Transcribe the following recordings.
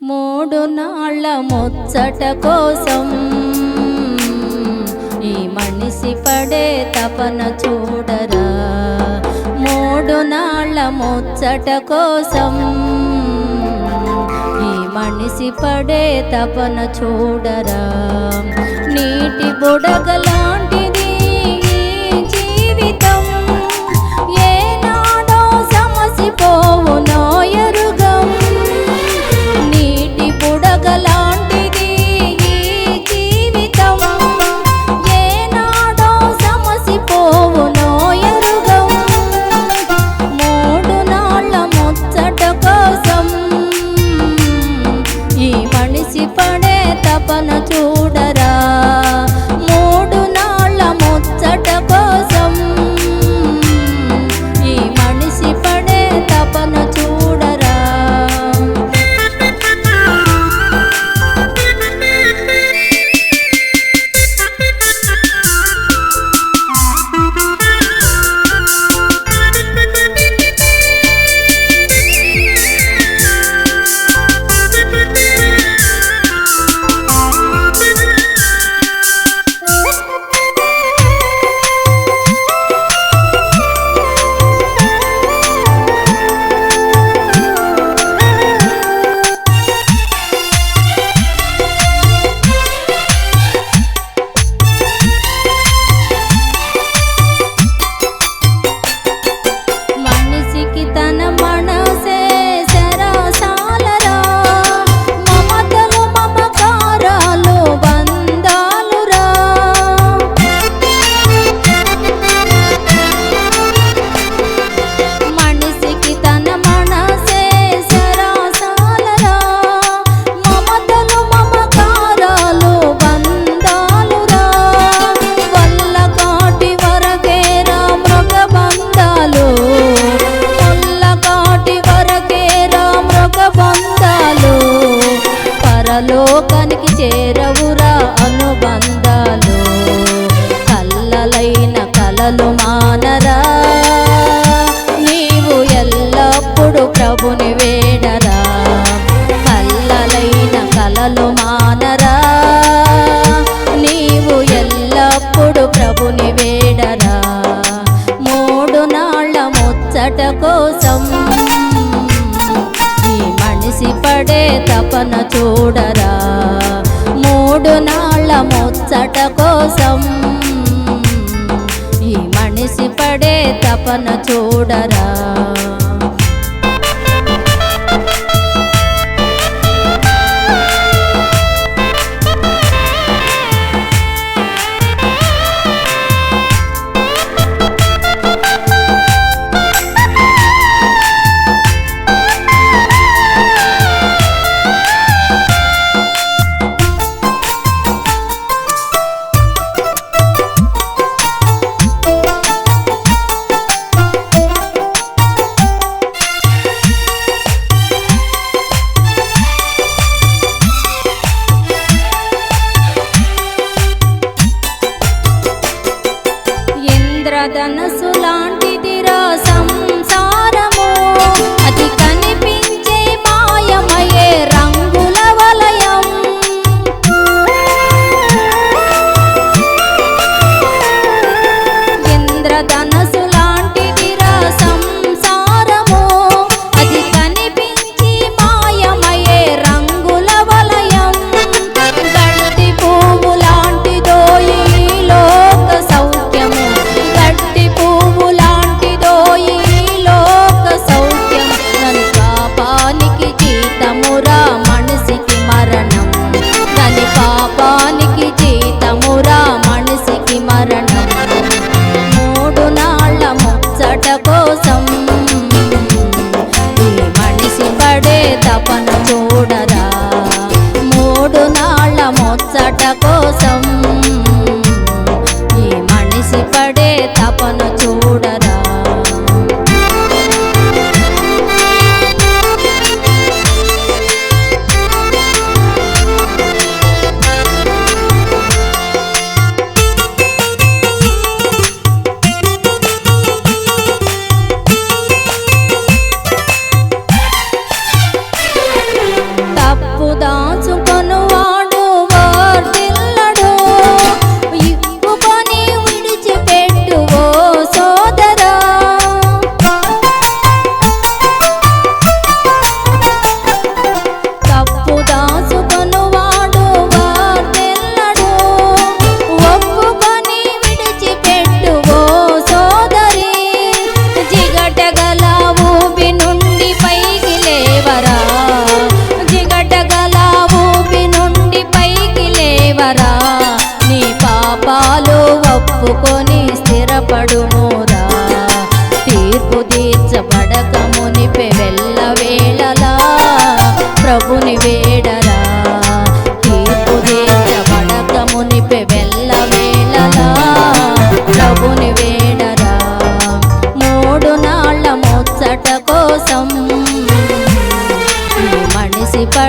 మూడు నాళ్ళ ముచ్చట కోసం ఈ మనిషి పడే తపన చూడరా. మూడు నాళ్ళ ముచ్చట కోసం ఈ మనిషి పడే తపన చూడరా. నీటి బుడగలాంటిది ఈ జీవితం, ఏనాడో సమసిపోవునో ఎరుగం. నీటి బుడగలాంటిది ఈ జీవితం, ఏనాడో సమసిపోవునో ఎరుగం. మూడు నాళ్ళ ముచ్చట కోసం ఈ మనిషి పడే తపన చూడరా. మూడు నాళ్ళ ముచ్చట కోసం ఈ మనిషి పడే తపన చూడరా. లోకానికి చేరవురా అనుబంధాలు, కల్లలైన కలలు మానరా. నీవు ఎల్లప్పుడు ప్రభుని వేడరా. కల్లలైన కలలు మానరా. నీవు ఎల్లప్పుడు ప్రభుని వేడరా. మూడు నాళ్ళ ముచ్చట కోసం ఈ మనిషి పడే తపన చూడరా. మూడు నాళ్ళ ముచ్చట కోసం ఈ మనిషి పడే తపన చూడరా. ఇంద్రధనస్సు లాంటిదిరా సంసారము, అది కనిపించే మాయమయే రంగుల వలయం. ఇంద్రధనస్సు లాంటిదిరా సంసారము, అది కనిపించి మాయమయే రంగుల వలయం. గడ్డి పువ్వు లాంటిదో ఈ లోక సౌఖ్యము, గడ్డి పువ్వు లాంటిదో ఈ లోక సౌఖ్యం. దాని పాపానికి జీతమురా మనిషికి మరణం, దాని పాపానికి జీతమురా మనిషికి మరణం. మూడు నాళ్ళ ముచ్చట కోసం ఈ మనిషి పడే తపన చూడరా. మూడు నాళ్ళ ముచ్చట కోసం ఈ మనిషి పడే తపన చూడరా.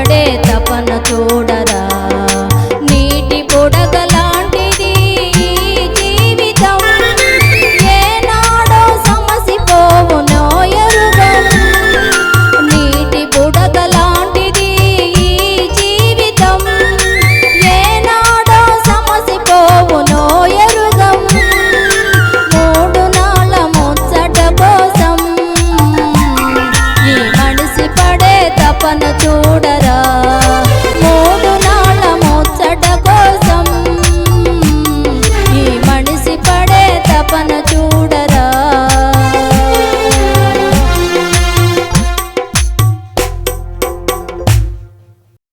పడే తపన చూడరా